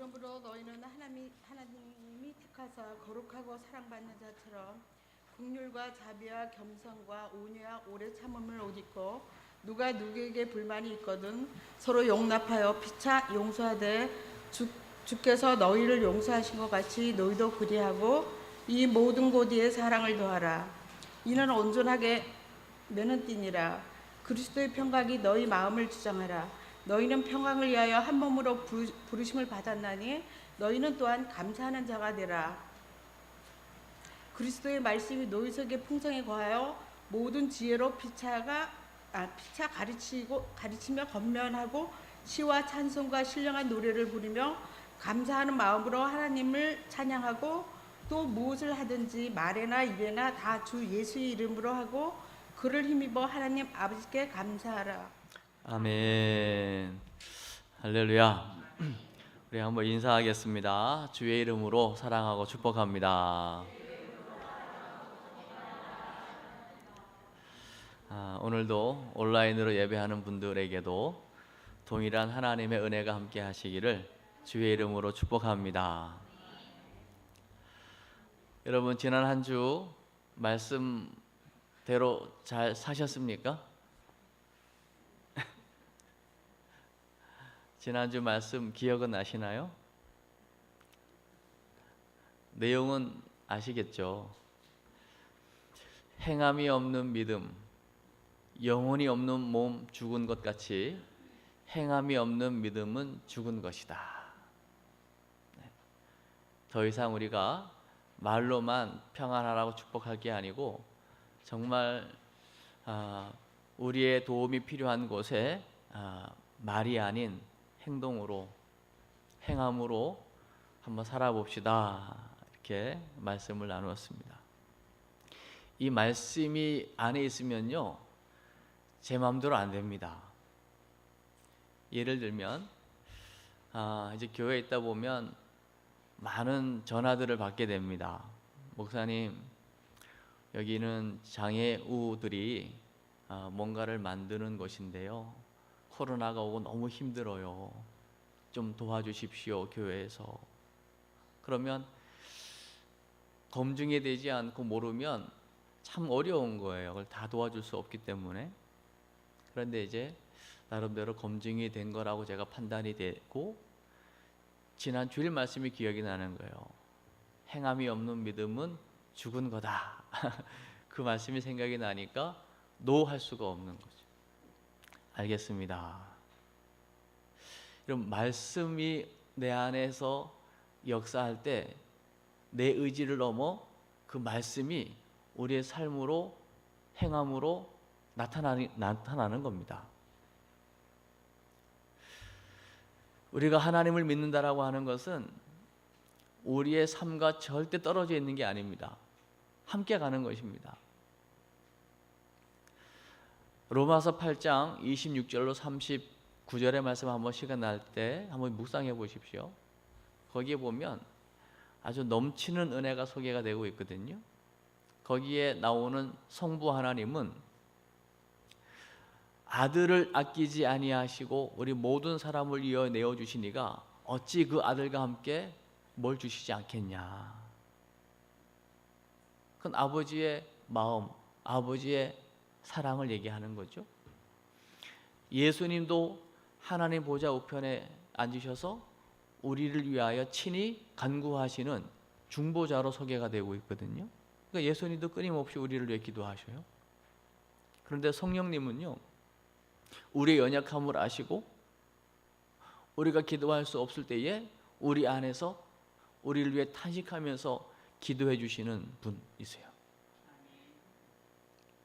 그러므로 너희는 하나님이 택하사 거룩하고 사랑받는 자처럼 긍휼과 자비와 겸손과 온유와 오래 참음을 옷 입고 누가 누구에게 불만이 있거든 서로 용납하여 피차 용서하되 주께서 너희를 용서하신 것 같이 너희도 그리하고 이 모든 고디에 사랑을 더하라. 이는 온전하게 매는 띠니라. 그리스도의 평강이 너희 마음을 주장하라. 너희는 평강을 위하여 한 몸으로 부르심을 받았나니 너희는 또한 감사하는 자가 되라. 그리스도의 말씀이 너희 속에 풍성히 거하여 모든 지혜로 피차 가르치며 권면하고 시와 찬송과 신령한 노래를 부르며 감사하는 마음으로 하나님을 찬양하고 또 무엇을 하든지 말에나 일에나 다 주 예수의 이름으로 하고 그를 힘입어 하나님 아버지께 감사하라. 아멘. 할렐루야. 우리 한번 인사하겠습니다. 주의 이름으로 사랑하고 축복합니다. 오늘도 온라인으로 예배하는 분들에게도 동일한 하나님의 은혜가 함께 하시기를 주의 이름으로 축복합니다. 여러분, 지난 한 주 말씀대로 잘 사셨습니까? 지난주 말씀 기억은 나시나요? 내용은 아시겠죠? 행함이 없는 믿음, 영혼이 없는 몸 죽은 것 같이 행함이 없는 믿음은 죽은 것이다. 더 이상 우리가 말로만 평안하라고 축복할 게 아니고 정말 우리의 도움이 필요한 곳에 말이 아닌 행동으로, 행함으로 한번 살아봅시다. 이렇게 말씀을 나누었습니다. 이 말씀이 안에 있으면요, 제 마음대로 안 됩니다. 예를 들면 이제 교회에 있다 보면 많은 전화들을 받게 됩니다. 목사님, 여기는 장애우들이 뭔가를 만드는 곳인데요, 코로나가 오고 너무 힘들어요. 좀 도와주십시오, 교회에서. 그러면 검증이 되지 않고 모르면 참 어려운 거예요. 그걸 다 도와줄 수 없기 때문에. 그런데 이제 나름대로 검증이 된 거라고 제가 판단이 되고, 지난 주일 말씀이 기억이 나는 거예요. 행함이 없는 믿음은 죽은 거다. 그 말씀이 생각이 나니까 노할 수가 없는 거죠. 알겠습니다. 이런 말씀이 내 안에서 역사할 때 내 의지를 넘어 그 말씀이 우리의 삶으로, 행함으로 나타나는 겁니다. 우리가 하나님을 믿는다라고 하는 것은 우리의 삶과 절대 떨어져 있는 게 아닙니다. 함께 가는 것입니다. 로마서 8장 26절로 39절의 말씀 한번 시간 날 때 한번 묵상해 보십시오. 거기에 보면 아주 넘치는 은혜가 소개가 되고 있거든요. 거기에 나오는 성부 하나님은 아들을 아끼지 아니하시고 우리 모든 사람을 위하여 내어 주시니가 어찌 그 아들과 함께 뭘 주시지 않겠냐. 그건 아버지의 마음, 아버지의 사랑을 얘기하는 거죠. 예수님도 하나님 보좌 우편에 앉으셔서 우리를 위하여 친히 간구하시는 중보자로 소개가 되고 있거든요. 그러니까 예수님도 끊임없이 우리를 위해 기도하셔요. 그런데 성령님은요, 우리의 연약함을 아시고 우리가 기도할 수 없을 때에 우리 안에서 우리를 위해 탄식하면서 기도해 주시는 분이세요.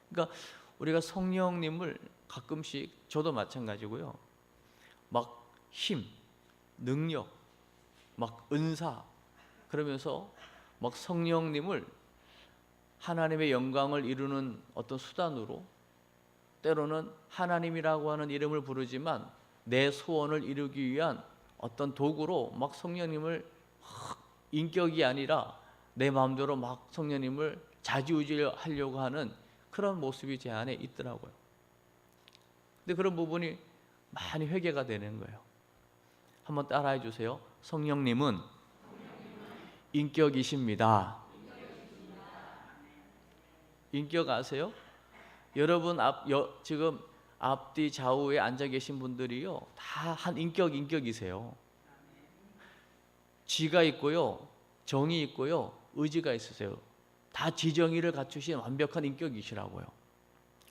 그러니까 우리가 성령님을 가끔씩, 저도 마찬가지고요, 막 힘, 능력, 막 은사 그러면서 막 성령님을 하나님의 영광을 이루는 어떤 수단으로, 때로는 하나님이라고 하는 이름을 부르지만 내 소원을 이루기 위한 어떤 도구로 막 성령님을 인격이 아니라 내 마음대로 막 성령님을 좌지우지하려고 하는 그런 모습이 제 안에 있더라고요. 근데 그런 부분이 많이 회개가 되는 거예요. 한번 따라해 주세요. 성령님은 인격이십니다. 인격 아세요? 여러분 지금 앞뒤 좌우에 앉아 계신 분들이요, 다 한 인격이세요. 지가 있고요, 정이 있고요, 의지가 있으세요. 다 지정의를 갖추신 완벽한 인격이시라고요.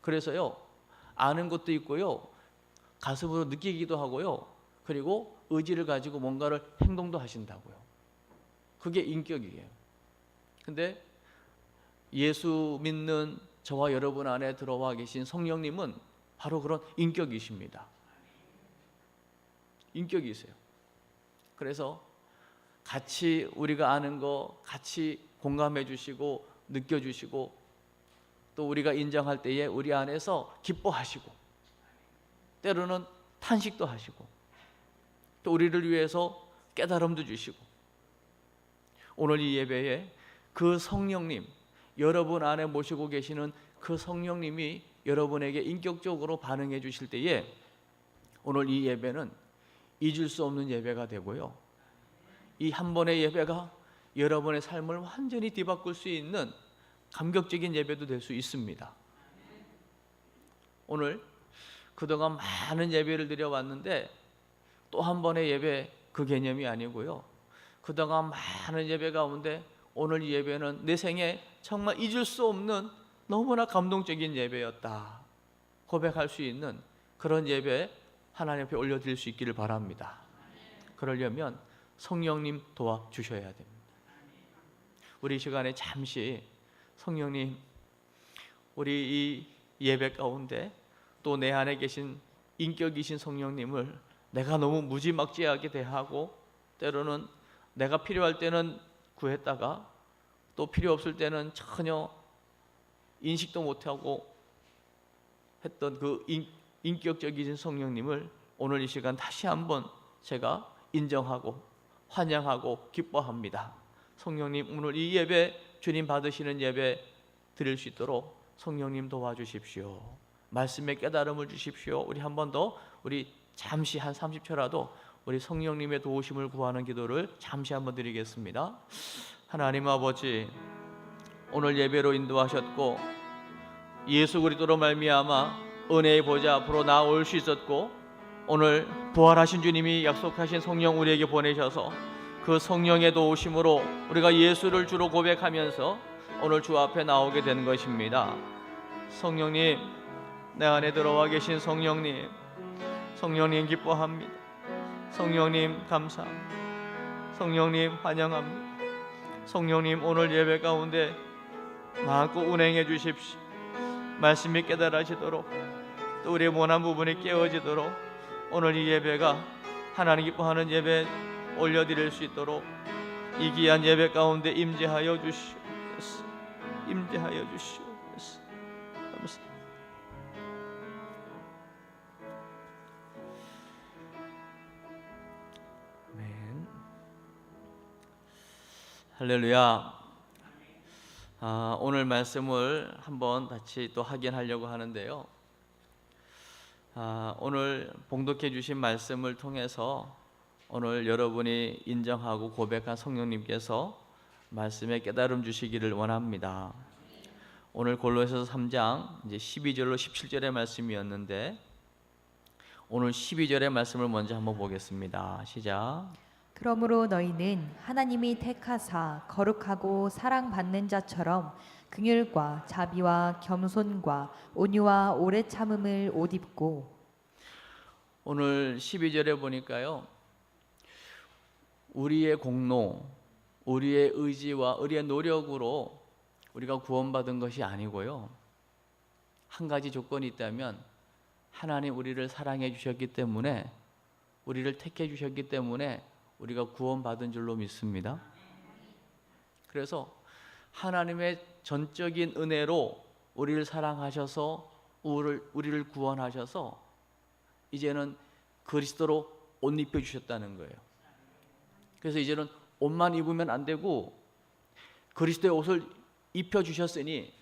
그래서요, 아는 것도 있고요, 가슴으로 느끼기도 하고요, 그리고 의지를 가지고 뭔가를 행동도 하신다고요. 그게 인격이에요. 근데 예수 믿는 저와 여러분 안에 들어와 계신 성령님은 바로 그런 인격이십니다. 인격이세요. 그래서 같이 우리가 아는 거 같이 공감해 주시고 느껴 주시고, 또 우리가 인정할 때에 우리 안에서 기뻐하시고, 때로는 탄식도 하시고, 또 우리를 위해서 깨달음도 주시고, 오늘 이 예배에 그 성령님, 여러분 안에 모시고 계시는 그 성령님이 여러분에게 인격적으로 반응해 주실 때에 오늘 이 예배는 잊을 수 없는 예배가 되고요, 이 한 번의 예배가 여러분의 삶을 완전히 뒤바꿀 수 있는 감격적인 예배도 될 수 있습니다. 오늘 그동안 많은 예배를 드려왔는데 또 한 번의 예배 그 개념이 아니고요, 그동안 많은 예배 가운데 오늘 이 예배는 내 생에 정말 잊을 수 없는 너무나 감동적인 예배였다 고백할 수 있는 그런 예배 하나님 앞에 올려드릴 수 있기를 바랍니다. 그러려면 성령님 도와주셔야 됩니다. 우리 이 시간에 잠시 성령님, 우리 이 예배 가운데 또 내 안에 계신 인격이신 성령님을 내가 너무 무지막지하게 대하고, 때로는 내가 필요할 때는 구했다가 또 필요 없을 때는 전혀 인식도 못하고 했던 그 인격적이신 성령님을 오늘 이 시간 다시 한번 제가 인정하고 환영하고 기뻐합니다. 성령님, 오늘 이 예배 주님 받으시는 예배 드릴 수 있도록 성령님 도와주십시오. 말씀의 깨달음을 주십시오. 우리 한 번 더, 우리 잠시 한 30초라도 우리 성령님의 도우심을 구하는 기도를 잠시 한번 드리겠습니다. 하나님 아버지, 오늘 예배로 인도하셨고 예수 그리스도로 말미암아 은혜의 보좌 앞으로 나올 수 있었고, 오늘 부활하신 주님이 약속하신 성령 우리에게 보내셔서 그 성령의 도우심으로 우리가 예수를 주로 고백하면서 오늘 주 앞에 나오게 된 것입니다. 성령님, 내 안에 들어와 계신 성령님, 성령님 기뻐합니다. 성령님 감사합니다. 성령님 환영합니다. 성령님, 오늘 예배 가운데 마음껏 운행해 주십시오. 말씀이 깨달아지도록, 또 우리의 원한 부분이 깨어지도록 오늘 이 예배가 하나님 기뻐하는 예배 올려드릴 수 있도록 이 귀한 예배 가운데 임재하여 주시옵소서. 임재하여 주시옵소서. 감사합니다. 아멘. 할렐루야. 오늘 말씀을 한번 같이 또 확인하려고 하는데요, 오늘 봉독해 주신 말씀을 통해서 오늘 여러분이 인정하고 고백한 성령님께서 말씀에 깨달음 주시기를 원합니다. 오늘 골로새서 3장 이제 12절로 17절의 말씀이었는데, 오늘 12절의 말씀을 먼저 한번 보겠습니다. 시작. 그러므로 너희는 하나님이 택하사 거룩하고 사랑받는 자처럼 긍휼과 자비와 겸손과 온유와 오래 참음을 옷 입고. 오늘 12절에 보니까요, 우리의 공로, 우리의 의지와 우리의 노력으로 우리가 구원받은 것이 아니고요, 한 가지 조건이 있다면 하나님 우리를 사랑해 주셨기 때문에, 우리를 택해 주셨기 때문에 우리가 구원받은 줄로 믿습니다. 그래서 하나님의 전적인 은혜로 우리를 사랑하셔서 우리를 구원하셔서 이제는 그리스도로 옷 입혀 주셨다는 거예요. 그래서 이제는 옷만 입으면 안 되고 그리스도의 옷을 입혀 주셨으니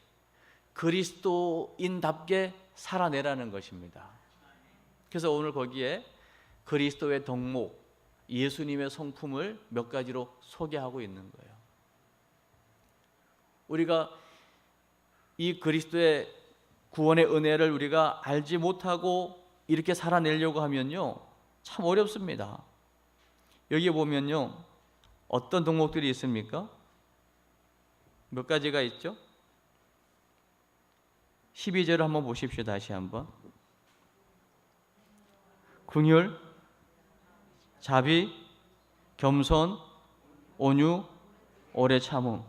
그리스도인답게 살아내라는 것입니다. 그래서 오늘 거기에 그리스도의 덕목, 예수님의 성품을 몇 가지로 소개하고 있는 거예요. 우리가 이 그리스도의 구원의 은혜를 우리가 알지 못하고 이렇게 살아내려고 하면요, 참 어렵습니다. 여기 보면요, 어떤 덕목들이 있습니까? 몇 가지가 있죠? 12절을 한번 보십시오. 다시 한번. 긍휼, 자비, 겸손, 온유, 오래 참음.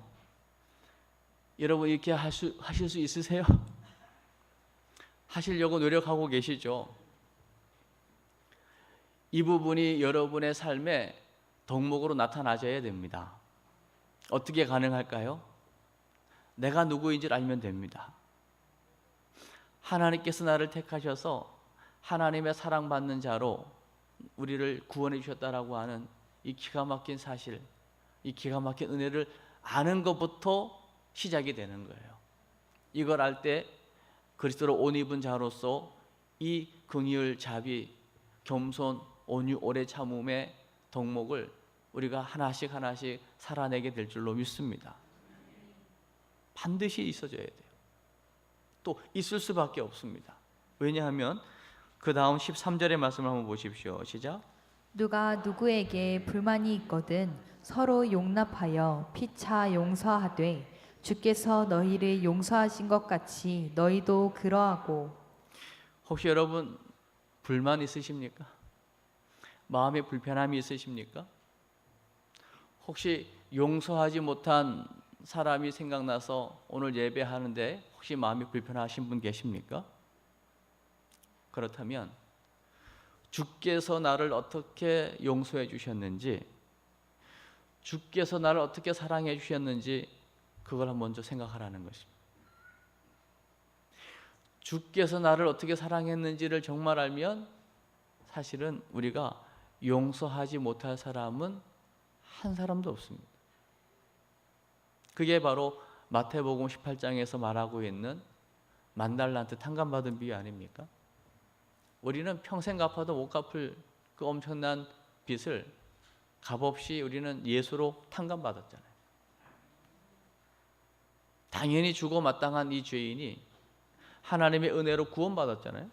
여러분 이렇게 하실 수 있으세요? 하시려고 노력하고 계시죠? 이 부분이 여러분의 삶에 덕목으로 나타나셔야 됩니다. 어떻게 가능할까요? 내가 누구인지를 알면 됩니다. 하나님께서 나를 택하셔서 하나님의 사랑받는 자로 우리를 구원해 주셨다라고 하는 이 기가 막힌 사실, 이 기가 막힌 은혜를 아는 것부터 시작이 되는 거예요. 이걸 알 때 그리스도로 옷 입은 자로서 이 긍휼, 자비, 겸손, 온유, 오래 참음의 덕목을 우리가 하나씩 하나씩 살아내게 될 줄로 믿습니다. 반드시 있어져야 돼요. 또 있을 수밖에 없습니다. 왜냐하면 그 다음 13절의 말씀을 한번 보십시오. 시작. 누가 누구에게 불만이 있거든 서로 용납하여 피차 용서하되 주께서 너희를 용서하신 것 같이 너희도 그러하고. 혹시 여러분 불만 있으십니까? 마음에 불편함이 있으십니까? 혹시 용서하지 못한 사람이 생각나서 오늘 예배하는데 혹시 마음이 불편하신 분 계십니까? 그렇다면 주께서 나를 어떻게 용서해 주셨는지, 주께서 나를 어떻게 사랑해 주셨는지 그걸 먼저 생각하라는 것입니다. 주께서 나를 어떻게 사랑했는지를 정말 알면 사실은 우리가 용서하지 못할 사람은 한 사람도 없습니다. 그게 바로 마태복음 18장에서 말하고 있는 만달란트 탕감받은 비유 아닙니까? 우리는 평생 갚아도 못 갚을 그 엄청난 빚을 값없이 우리는 예수로 탕감받았잖아요. 당연히 죽어 마땅한 이 죄인이 하나님의 은혜로 구원받았잖아요.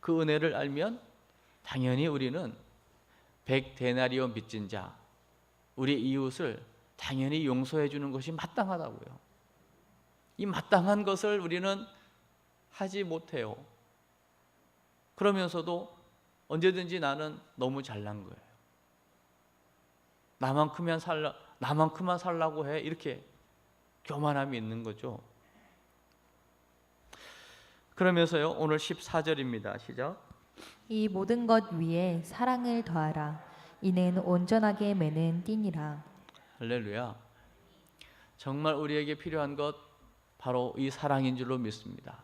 그 은혜를 알면 당연히 우리는 100데나리온 빚진 자, 우리 이웃을 당연히 용서해 주는 것이 마땅하다고요. 이 마땅한 것을 우리는 하지 못해요. 그러면서도 언제든지 나는 너무 잘난 거예요. 나만큼만 살라고 해. 이렇게 교만함이 있는 거죠. 그러면서요, 오늘 14절입니다. 시작. 이 모든 것 위에 사랑을 더하라. 이는 온전하게 매는 띠니라. 할렐루야. 정말 우리에게 필요한 것 바로 이 사랑인 줄로 믿습니다.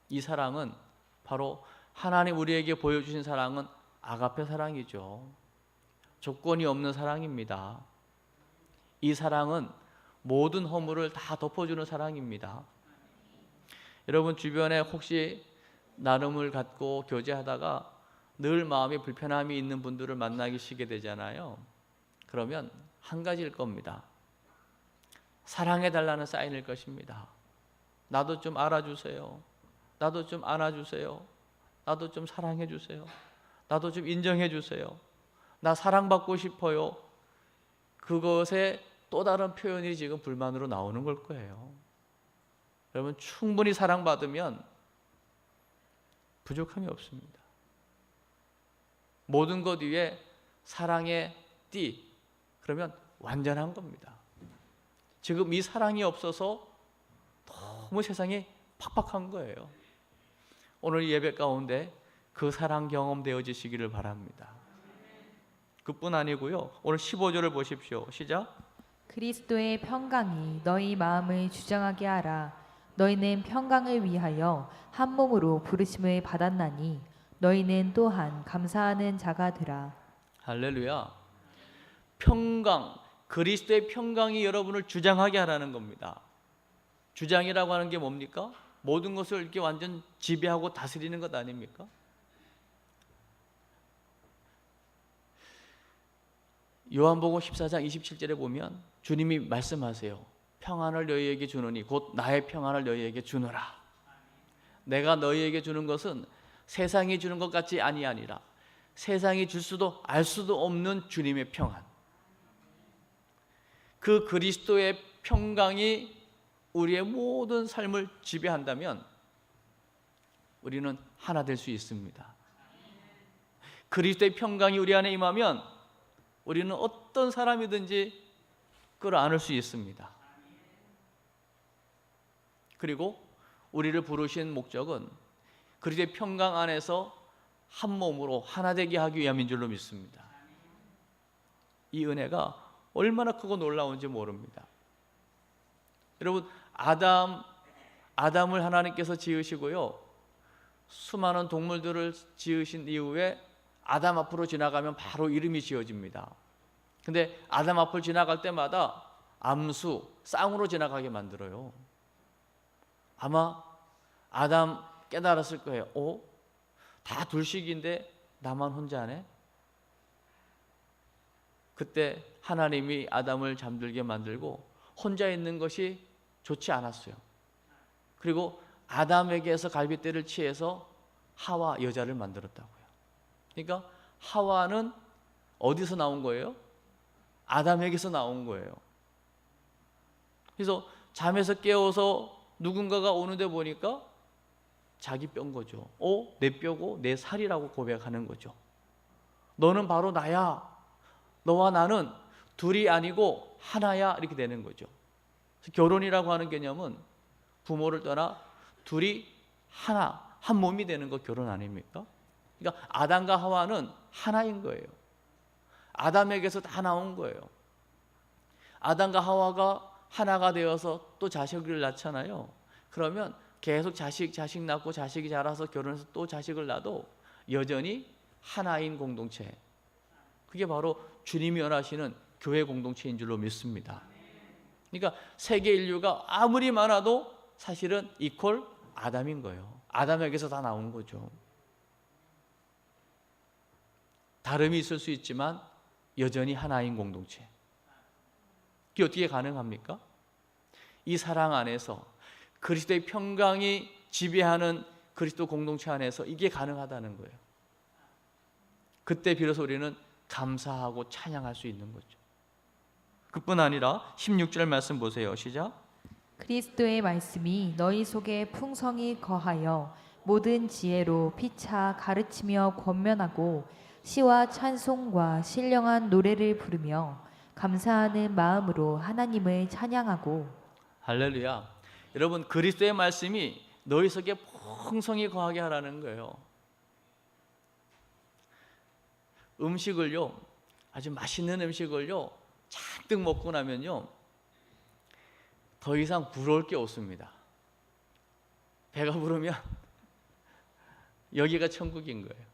이 사랑은 바로 하나님 우리에게 보여주신 사랑은 아가페 사랑이죠. 조건이 없는 사랑입니다. 이 사랑은 모든 허물을 다 덮어주는 사랑입니다. 여러분 주변에 혹시 나눔을 갖고 교제하다가 늘 마음에 불편함이 있는 분들을 만나시게 되잖아요. 그러면 한 가지일 겁니다. 사랑해달라는 사인일 것입니다. 나도 좀 알아주세요. 나도 좀 안아주세요. 나도 좀 사랑해주세요. 나도 좀 인정해주세요. 나 사랑받고 싶어요. 그것의 또 다른 표현이 지금 불만으로 나오는 걸 거예요. 여러분 충분히 사랑받으면 부족함이 없습니다. 모든 것 위에 사랑의 띠, 그러면 완전한 겁니다. 지금 이 사랑이 없어서 너무 세상이 팍팍한 거예요. 오늘 예배 가운데 그 사랑 경험되어지시기를 바랍니다. 그뿐 아니고요. 오늘 15절을 보십시오. 시작. 그리스도의 평강이 너희 마음을 주장하게 하라. 너희는 평강을 위하여 한 몸으로 부르심을 받았나니 너희는 또한 감사하는 자가 되라. 할렐루야. 평강, 그리스도의 평강이 여러분을 주장하게 하라는 겁니다. 주장이라고 하는 게 뭡니까? 모든 것을 이렇게 완전 지배하고 다스리는 것 아닙니까? 요한복음 14장 27절에 보면 주님이 말씀하세요. 평안을 너희에게 주노니 곧 나의 평안을 너희에게 주노라. 내가 너희에게 주는 것은 세상이 주는 것 같지 아니하니라. 세상이 줄 수도 알 수도 없는 주님의 평안. 그 그리스도의 평강이 우리의 모든 삶을 지배한다면 우리는 하나 될 수 있습니다. 그리스도의 평강이 우리 안에 임하면 우리는 어떤 사람이든지 끌어안을 수 있습니다. 그리고 우리를 부르신 목적은 그리스도의 평강 안에서 한 몸으로 하나 되게 하기 위함인 줄로 믿습니다. 이 은혜가 얼마나 크고 놀라운지 모릅니다. 여러분, 아담을 하나님께서 지으시고요, 수많은 동물들을 지으신 이후에 아담 앞으로 지나가면 바로 이름이 지어집니다. 근데 아담 앞을 지나갈 때마다 암수, 쌍으로 지나가게 만들어요. 아마 아담 깨달았을 거예요. 다 둘씩인데 나만 혼자네? 그때 하나님이 아담을 잠들게 만들고 혼자 있는 것이 좋지 않았어요. 그리고 아담에게서 갈빗대를 취해서 하와 여자를 만들었다고요. 그러니까 하와는 어디서 나온 거예요? 아담에게서 나온 거예요. 그래서 잠에서 깨어서 누군가가 오는데 보니까 자기 뼈인 거죠. 내 뼈고 내 살이라고 고백하는 거죠. 너는 바로 나야. 너와 나는 둘이 아니고 하나야. 이렇게 되는 거죠. 그래서 결혼이라고 하는 개념은 부모를 떠나 둘이 하나, 한 몸이 되는 거 결혼 아닙니까? 그러니까 아담과 하와는 하나인 거예요. 아담에게서 다 나온 거예요. 아담과 하와가 하나가 되어서 또 자식을 낳잖아요. 그러면 계속 자식 낳고 자식이 자라서 결혼해서 또 자식을 낳아도 여전히 하나인 공동체. 그게 바로 주님이 원하시는 교회 공동체인 줄로 믿습니다. 그러니까 세계 인류가 아무리 많아도 사실은 이퀄 아담인 거예요. 아담에게서 다 나온 거죠. 다름이 있을 수 있지만 여전히 하나인 공동체. 이게 어떻게 가능합니까? 이 사랑 안에서 그리스도의 평강이 지배하는 그리스도 공동체 안에서 이게 가능하다는 거예요. 그때 비로소 우리는 감사하고 찬양할 수 있는 거죠. 그뿐 아니라 16절 말씀 보세요. 시작. 그리스도의 말씀이 너희 속에 풍성히 거하여 모든 지혜로 피차 가르치며 권면하고 시와 찬송과 신령한 노래를 부르며 감사하는 마음으로 하나님을 찬양하고. 할렐루야. 여러분, 그리스도의 말씀이 너희 속에 풍성히 거하게 하라는 거예요. 음식을요, 아주 맛있는 음식을요 잔뜩 먹고 나면요 더 이상 부러울 게 없습니다. 배가 부르면 여기가 천국인 거예요.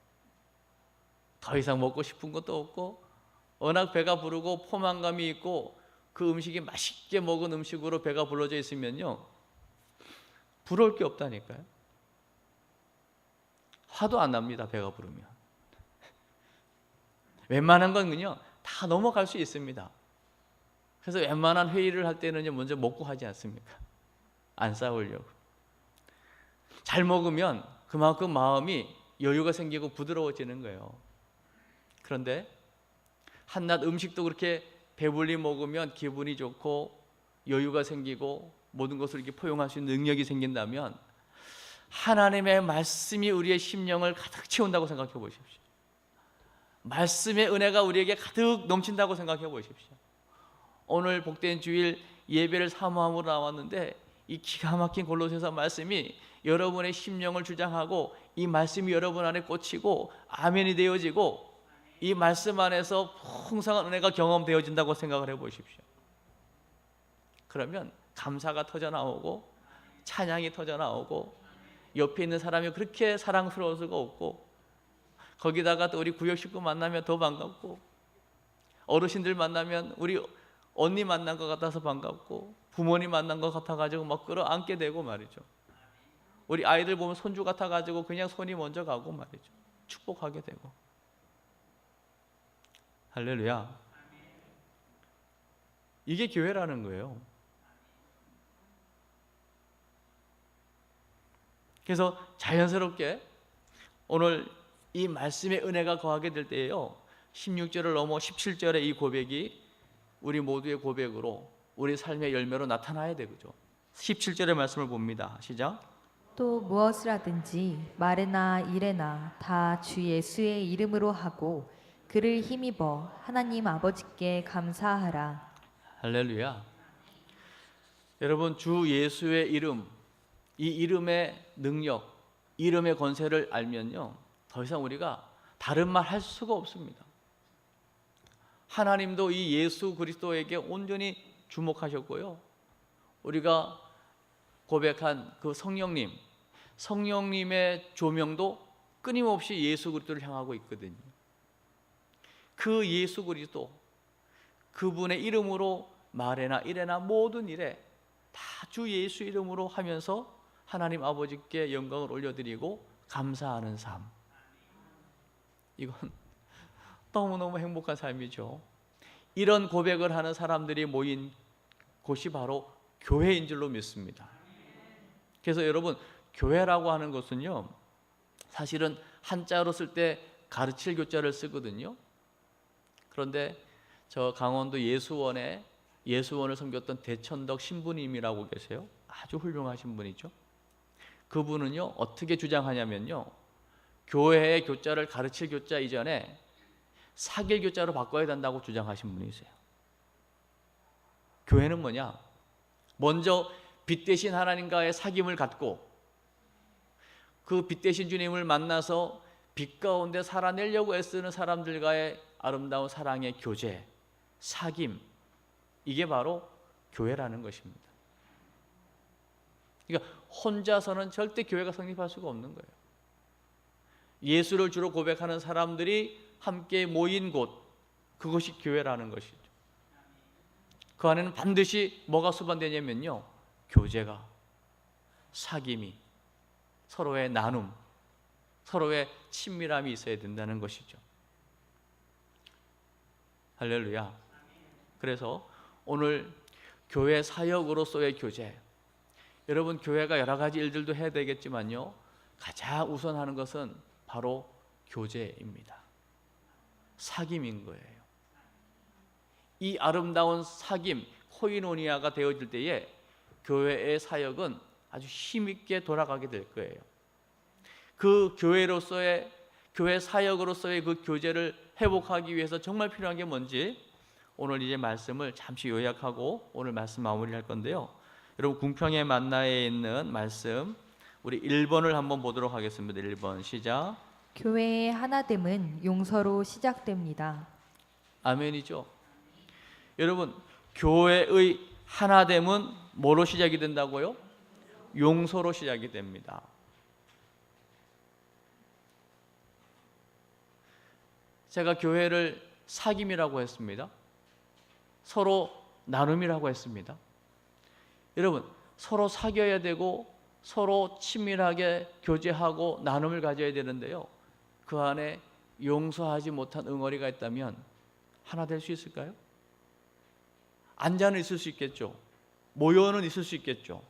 더 이상 먹고 싶은 것도 없고, 워낙 배가 부르고 포만감이 있고 그 음식이 맛있게 먹은 음식으로 배가 불러져 있으면요 부러울 게 없다니까요. 화도 안 납니다. 배가 부르면. 웬만한 건요 다 넘어갈 수 있습니다. 그래서 웬만한 회의를 할 때는 먼저 먹고 하지 않습니까? 안 싸우려고. 잘 먹으면 그만큼 마음이 여유가 생기고 부드러워지는 거예요. 그런데 한낱 음식도 그렇게 배불리 먹으면 기분이 좋고 여유가 생기고 모든 것을 이렇게 포용할 수 있는 능력이 생긴다면 하나님의 말씀이 우리의 심령을 가득 채운다고 생각해 보십시오. 말씀의 은혜가 우리에게 가득 넘친다고 생각해 보십시오. 오늘 복된 주일 예배를 사모함으로 나왔는데 이 기가 막힌 골로새서 말씀이 여러분의 심령을 주장하고 이 말씀이 여러분 안에 꽂히고 아멘이 되어지고 이 말씀 안에서 풍성한 은혜가 경험되어진다고 생각을 해 보십시오. 그러면 감사가 터져나오고 찬양이 터져나오고 옆에 있는 사람이 그렇게 사랑스러울 수가 없고, 거기다가 또 우리 구역 식구 만나면 더 반갑고, 어르신들 만나면 우리 언니 만난 것 같아서 반갑고, 부모님 만난 것 같아가지고 막 끌어안게 되고 말이죠. 우리 아이들 보면 손주 같아가지고 그냥 손이 먼저 가고 말이죠. 축복하게 되고. 할렐루야. 이게 교회라는 거예요. 그래서 자연스럽게 오늘 이 말씀의 은혜가 거하게 될 때에요, 16절을 넘어 17절의 이 고백이 우리 모두의 고백으로 우리 삶의 열매로 나타나야 되죠. 17절의 말씀을 봅니다. 시작. 또 무엇을 하든지 말에나 일에나 다 주 예수의 이름으로 하고 그를 힘입어 하나님 아버지께 감사하라. 할렐루야. 여러분, 주 예수의 이름, 이 이름의 능력, 이름의 권세를 알면요, 더 이상 우리가 다른 말 할 수가 없습니다. 하나님도 이 예수 그리스도에게 온전히 주목하셨고요, 우리가 고백한 그 성령님의 조명도 끊임없이 예수 그리스도를 향하고 있거든요. 그 예수 그리스도, 그분의 이름으로 말에나 일에나 모든 일에 다 주 예수 이름으로 하면서 하나님 아버지께 영광을 올려드리고 감사하는 삶, 이건 너무너무 행복한 삶이죠. 이런 고백을 하는 사람들이 모인 곳이 바로 교회인 줄로 믿습니다. 그래서 여러분, 교회라고 하는 것은요, 사실은 한자로 쓸 때 가르칠 교자를 쓰거든요. 그런데 저 강원도 예수원을 섬겼던 대천덕 신부님이라고 계세요. 아주 훌륭하신 분이죠. 그분은요, 어떻게 주장하냐면요, 교회의 교자를 가르칠 교자 이전에 사귈 교자로 바꿔야 된다고 주장하신 분이세요. 교회는 뭐냐? 먼저 빛 대신 하나님과의 사귐을 갖고 그 빛 대신 주님을 만나서 빛 가운데 살아내려고 애쓰는 사람들과의 아름다운 사랑의 교제, 사귐, 이게 바로 교회라는 것입니다. 그러니까 혼자서는 절대 교회가 성립할 수가 없는 거예요. 예수를 주로 고백하는 사람들이 함께 모인 곳, 그것이 교회라는 것이죠. 그 안에는 반드시 뭐가 수반되냐면요, 교제가, 사귐이, 서로의 나눔, 서로의 친밀함이 있어야 된다는 것이죠. 할렐루야. 그래서 오늘 교회 사역으로서의 교제, 여러분, 교회가 여러 가지 일들도 해야 되겠지만요, 가장 우선하는 것은 바로 교제입니다. 사귐인 거예요. 이 아름다운 사귐, 코이노니아가 되어질 때에 교회의 사역은 아주 힘있게 돌아가게 될 거예요. 그 교회로서의, 교회 사역으로서의 그 교제를 회복하기 위해서 정말 필요한 게 뭔지 오늘 이제 말씀을 잠시 요약하고 오늘 말씀 마무리할 건데요, 여러분, 궁평의 만나에 있는 말씀 우리 1번을 한번 보도록 하겠습니다. 1번 시작. 교회의 하나됨은 용서로 시작됩니다. 아멘이죠. 여러분, 교회의 하나됨은 뭐로 시작이 된다고요? 용서로 시작이 됩니다. 제가 교회를 사귐이라고 했습니다. 서로 나눔이라고 했습니다. 여러분, 서로 사귀어야 되고 서로 친밀하게 교제하고 나눔을 가져야 되는데요, 그 안에 용서하지 못한 응어리가 있다면 하나 될 수 있을까요? 안자는 있을 수 있겠죠. 모여는 있을 수 있겠죠.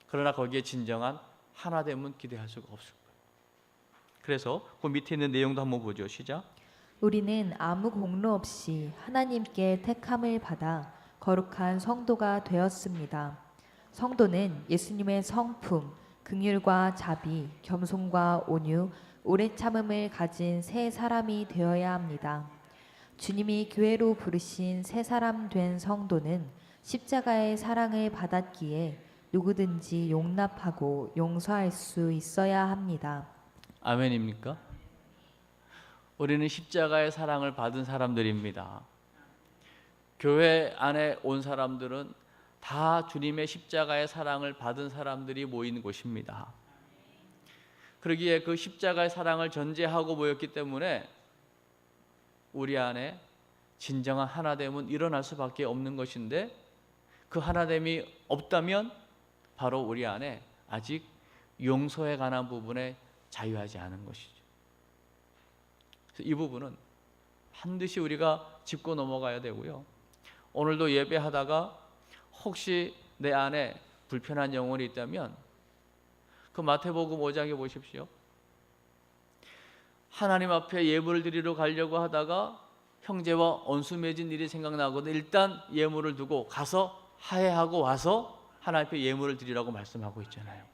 그러나 거기에 진정한 하나됨은 기대할 수가 없을 거예요. 그래서 그 밑에 있는 내용도 한번 보죠. 시작. 우리는 아무 공로 없이 하나님께 택함을 받아 거룩한 성도가 되었습니다. 성도는 예수님의 성품, 긍휼과 자비, 겸손과 온유, 오래 참음을 가진 새 사람이 되어야 합니다. 주님이 교회로 부르신 새 사람 된 성도는 십자가의 사랑을 받았기에 누구든지 용납하고 용서할 수 있어야 합니다. 아멘입니까? 우리는 십자가의 사랑을 받은 사람들입니다. 교회 안에 온 사람들은 다 주님의 십자가의 사랑을 받은 사람들이 모인 곳입니다. 그러기에 그 십자가의 사랑을 전제하고 모였기 때문에 우리 안에 진정한 하나됨은 일어날 수밖에 없는 것인데, 그 하나됨이 없다면 바로 우리 안에 아직 용서에 관한 부분에 자유하지 않은 것이죠. 그래서 이 부분은 반드시 우리가 짚고 넘어가야 되고요, 오늘도 예배하다가 혹시 내 안에 불편한 영혼이 있다면 그 마태복음 5장에 보십시오. 하나님 앞에 예물을 드리러 가려고 하다가 형제와 언수 맺은 일이 생각나거든 일단 예물을 두고 가서 화해하고 와서 하나님 앞에 예물을 드리라고 말씀하고 있잖아요.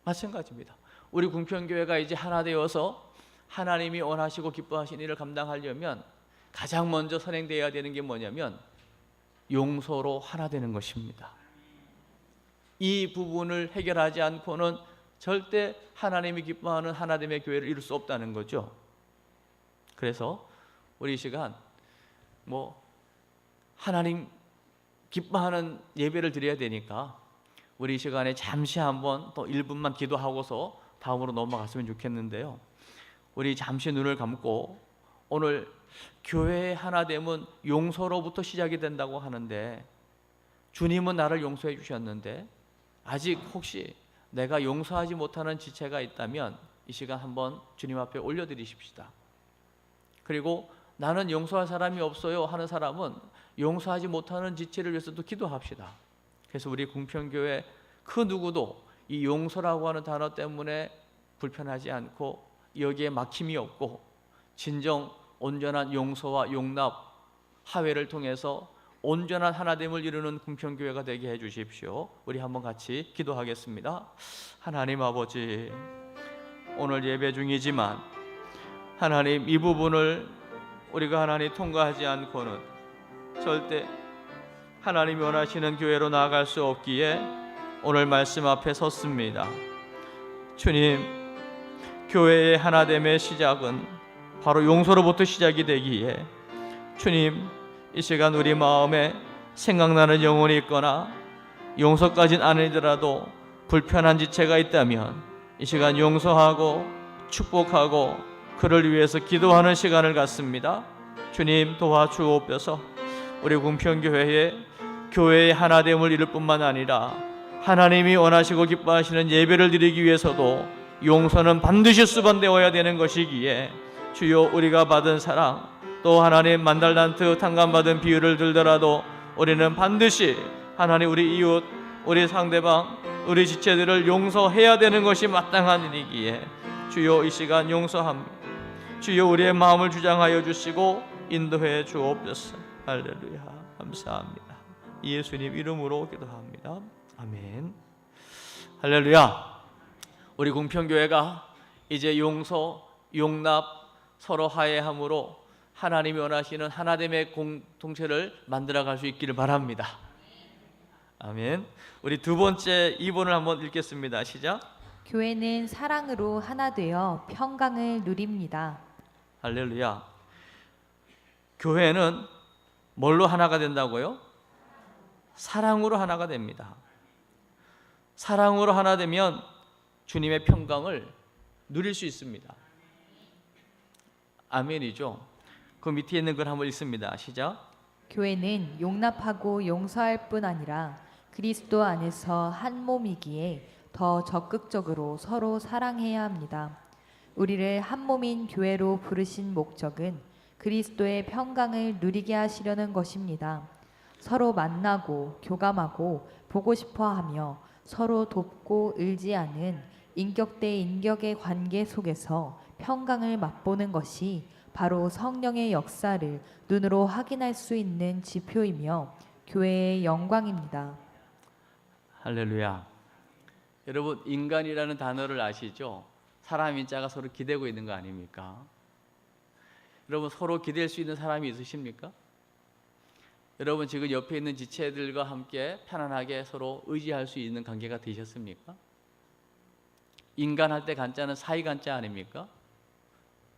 마찬가지입니다. 우리 궁평교회가 이제 하나 되어서 하나님이 원하시고 기뻐하신 일을 감당하려면 가장 먼저 선행되어야 되는 게 뭐냐면 용서로 하나 되는 것입니다. 이 부분을 해결하지 않고는 절대 하나님이 기뻐하는 하나됨의 교회를 이룰 수 없다는 거죠. 그래서 우리 이 시간 하나님 기뻐하는 예배를 드려야 되니까 우리 이 시간에 잠시 한번 또 1분만 기도하고서 다음으로 넘어갔으면 좋겠는데요. 우리 잠시 눈을 감고 오늘 교회의 하나됨은 용서로부터 시작이 된다고 하는데 주님은 나를 용서해 주셨는데 아직 혹시 내가 용서하지 못하는 지체가 있다면 이 시간 한번 주님 앞에 올려드리십시다. 그리고 나는 용서할 사람이 없어요 하는 사람은 용서하지 못하는 지체를 위해서도 기도합시다. 그래서 우리 궁평교회 그 누구도 이 용서라고 하는 단어 때문에 불편하지 않고 여기에 막힘이 없고 진정 온전한 용서와 용납, 화해를 통해서 온전한 하나됨을 이루는 궁평교회가 되게 해주십시오. 우리 한번 같이 기도하겠습니다. 하나님 아버지, 오늘 예배 중이지만 하나님 이 부분을 우리가 하나님 통과하지 않고는 절대 하나님이 원하시는 교회로 나아갈 수 없기에 오늘 말씀 앞에 섰습니다. 주님, 교회의 하나됨의 시작은 바로 용서로부터 시작이 되기에 주님, 이 시간 우리 마음에 생각나는 영혼이 있거나 용서까지는 아니더라도 불편한 지체가 있다면 이 시간 용서하고 축복하고 그를 위해서 기도하는 시간을 갖습니다. 주님 도와주옵소서. 우리 궁평교회의 교회의 하나됨을 이룰 뿐만 아니라 하나님이 원하시고 기뻐하시는 예배를 드리기 위해서도 용서는 반드시 수반되어야 되는 것이기에 주여 우리가 받은 사랑 또 하나님 만달란트 탕감받은 비유를 들더라도 우리는 반드시 하나님 우리 이웃 우리 상대방 우리 지체들을 용서해야 되는 것이 마땅한 일이기에 주여 이 시간 용서합니다. 주여 우리의 마음을 주장하여 주시고 인도해 주옵소서. 할렐루야. 감사합니다. 예수님 이름으로 기도합니다. 아멘. 할렐루야. 우리 궁평교회가 이제 용서, 용납, 서로 화해함으로 하나님이 원하시는 하나됨의 공동체를 만들어갈 수 있기를 바랍니다. 아멘. 우리 두 번째 2번을 한번 읽겠습니다. 시작. 교회는 사랑으로 하나 되어 평강을 누립니다. 할렐루야. 교회는 뭘로 하나가 된다고요? 사랑으로 하나가 됩니다. 사랑으로 하나 되면 주님의 평강을 누릴 수 있습니다. 아멘이죠. 그 밑에 있는 걸 한번 읽습니다. 시작. 교회는 용납하고 용서할 뿐 아니라 그리스도 안에서 한 몸이기에 더 적극적으로 서로 사랑해야 합니다. 우리를 한 몸인 교회로 부르신 목적은 그리스도의 평강을 누리게 하시려는 것입니다. 서로 만나고 교감하고 보고 싶어 하며 서로 돕고 의지하는 인격 대 인격의 관계 속에서 평강을 맛보는 것이 바로 성령의 역사를 눈으로 확인할 수 있는 지표이며 교회의 영광입니다. 할렐루야. 여러분 인간이라는 단어를 아시죠? 사람 인자가 서로 기대고 있는 거 아닙니까? 여러분 서로 기댈 수 있는 사람이 있으십니까? 여러분 지금 옆에 있는 지체들과 함께 편안하게 서로 의지할 수 있는 관계가 되셨습니까? 인간할 때 간자는 사이 간자 아닙니까?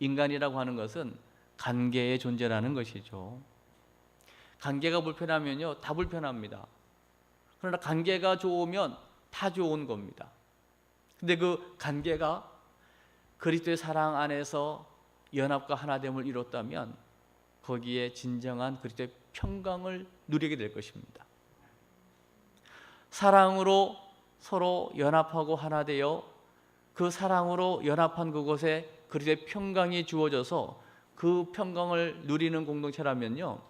인간이라고 하는 것은 관계의 존재라는 것이죠. 관계가 불편하면요 다 불편합니다. 그러나 관계가 좋으면 다 좋은 겁니다. 근데 그 관계가 그리스도의 사랑 안에서 연합과 하나됨을 이뤘다면 거기에 진정한 그리스도의 평강을 누리게 될 것입니다. 사랑으로 서로 연합하고 하나 되어 그 사랑으로 연합한 그곳에 그리스도의 평강이 주어져서 그 평강을 누리는 공동체라면요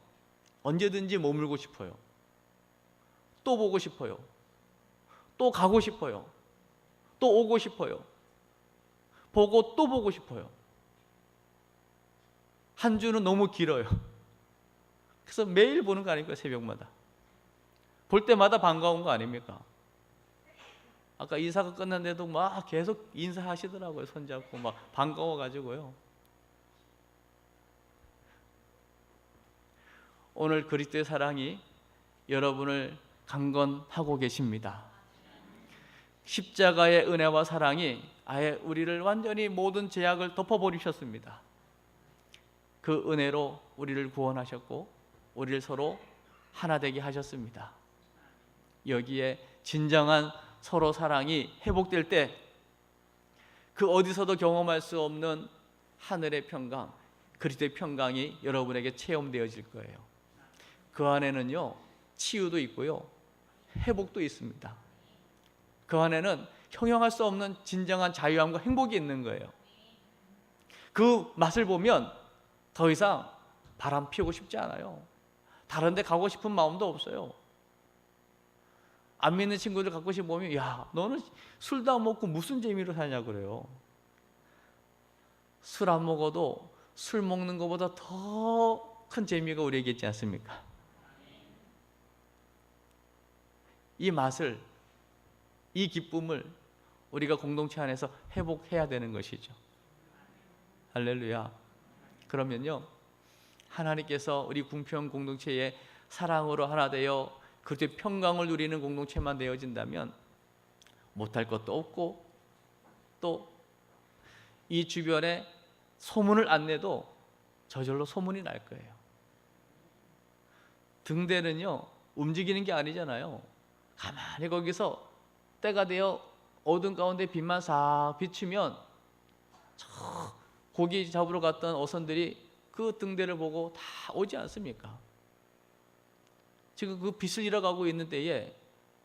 언제든지 머물고 싶어요. 또 보고 싶어요. 또 가고 싶어요. 또 오고 싶어요. 보고 또 보고 싶어요. 한 주는 너무 길어요. 그래서 매일 보는 거 아닙니까? 새벽마다. 볼 때마다 반가운 거 아닙니까? 아까 인사가 끝났는데도 막 계속 인사하시더라고요. 손잡고 막 반가워가지고요. 오늘 그리스도의 사랑이 여러분을 강건하고 계십니다. 십자가의 은혜와 사랑이 아예 우리를 완전히 모든 죄악을 덮어버리셨습니다. 그 은혜로 우리를 구원하셨고 우리를 서로 하나 되게 하셨습니다. 여기에 진정한 서로 사랑이 회복될 때 그 어디서도 경험할 수 없는 하늘의 평강, 그리스도의 평강이 여러분에게 체험되어질 거예요. 그 안에는요, 치유도 있고요, 회복도 있습니다. 그 안에는 형용할 수 없는 진정한 자유함과 행복이 있는 거예요. 그 맛을 보면 더 이상 바람 피우고 싶지 않아요. 다른 데 가고 싶은 마음도 없어요. 안 믿는 친구들 가끔씩 보면 야, 너는 술도 안 먹고 무슨 재미로 사냐 그래요. 술 안 먹어도 술 먹는 것보다 더 큰 재미가 우리에게 있지 않습니까? 이 맛을, 이 기쁨을 우리가 공동체 안에서 회복해야 되는 것이죠. 할렐루야. 그러면요, 하나님께서 우리 궁평 공동체에 사랑으로 하나 되어 그렇게 평강을 누리는 공동체만 되어진다면 못할 것도 없고 또 이 주변에 소문을 안 내도 저절로 소문이 날 거예요. 등대는요, 움직이는 게 아니잖아요. 가만히 거기서 때가 되어 어둠 가운데 빛만 싹 비추면 저 고기 잡으러 갔던 어선들이 그 등대를 보고 다 오지 않습니까? 지금 그 빛을 잃어가고 있는 때에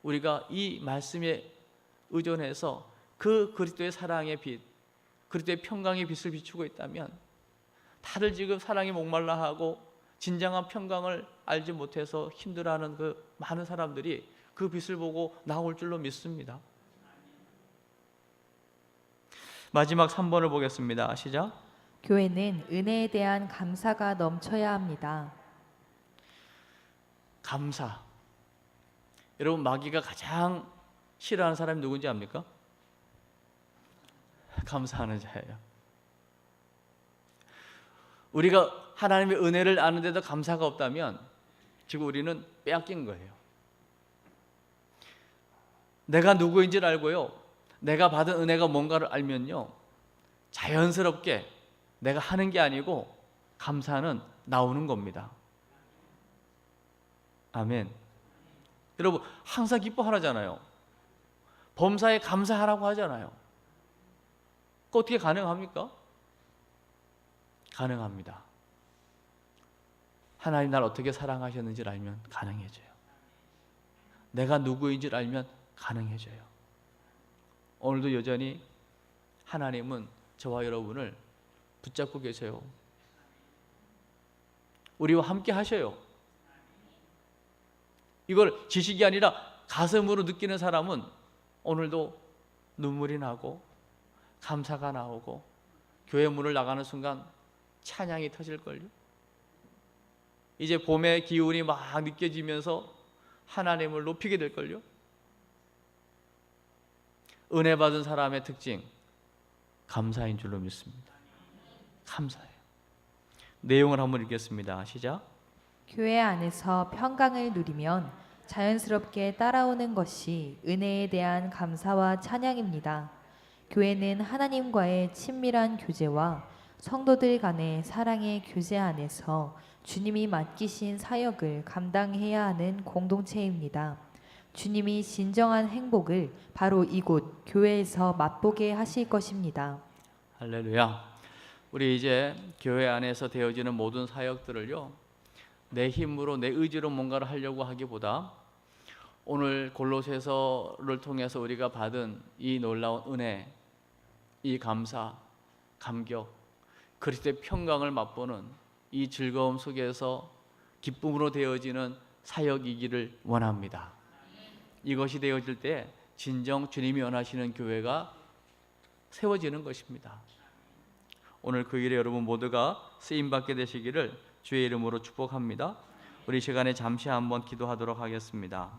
우리가 이 말씀에 의존해서 그 그리스도의 사랑의 빛, 그리스도의 평강의 빛을 비추고 있다면 다들 지금 사랑에 목말라 하고 진정한 평강을 알지 못해서 힘들어하는 그 많은 사람들이 그 빛을 보고 나올 줄로 믿습니다. 마지막 3번을 보겠습니다. 시작. 교회는 은혜에 대한 감사가 넘쳐야 합니다. 감사. 여러분, 마귀가 가장 싫어하는 사람이 누군지 압니까? 감사하는 자예요. 우리가 하나님의 은혜를 아는데도 감사가 없다면 지금 우리는 빼앗긴 거예요. 내가 누구인지를 알고요, 내가 받은 은혜가 뭔가를 알면요, 자연스럽게 내가 하는 게 아니고 감사는 나오는 겁니다. 아멘. 여러분, 항상 기뻐하잖아요. 범사에 감사하라고 하잖아요. 그 어떻게 가능합니까? 가능합니다. 하나님 날 어떻게 사랑하셨는지를 알면 가능해져요. 내가 누구인지를 알면 가능해져요. 오늘도 여전히 하나님은 저와 여러분을 붙잡고 계세요. 우리와 함께 하셔요. 이걸 지식이 아니라 가슴으로 느끼는 사람은 오늘도 눈물이 나고 감사가 나오고 교회 문을 나가는 순간 찬양이 터질걸요. 이제 봄의 기운이 막 느껴지면서 하나님을 높이게 될걸요. 은혜 받은 사람의 특징, 감사인 줄로 믿습니다. 감사해요. 내용을 한번 읽겠습니다. 시작. 교회 안에서 평강을 누리면 자연스럽게 따라오는 것이 은혜에 대한 감사와 찬양입니다. 교회는 하나님과의 친밀한 교제와 성도들 간의 사랑의 교제 안에서 주님이 맡기신 사역을 감당해야 하는 공동체입니다. 주님이 진정한 행복을 바로 이곳 교회에서 맛보게 하실 것입니다. 할렐루야. 우리 이제 교회 안에서 되어지는 모든 사역들을요, 내 힘으로 내 의지로 뭔가를 하려고 하기보다 오늘 골로새서를 통해서 우리가 받은 이 놀라운 은혜, 이 감사, 감격, 그리스도의 평강을 맛보는 이 즐거움 속에서 기쁨으로 되어지는 사역이기를 원합니다. 이것이 되어질 때 진정 주님이 원하시는 교회가 세워지는 것입니다. 오늘 그 일에 여러분 모두가 쓰임받게 되시기를 주의 이름으로 축복합니다. 우리 시간에 잠시 한번 기도하도록 하겠습니다.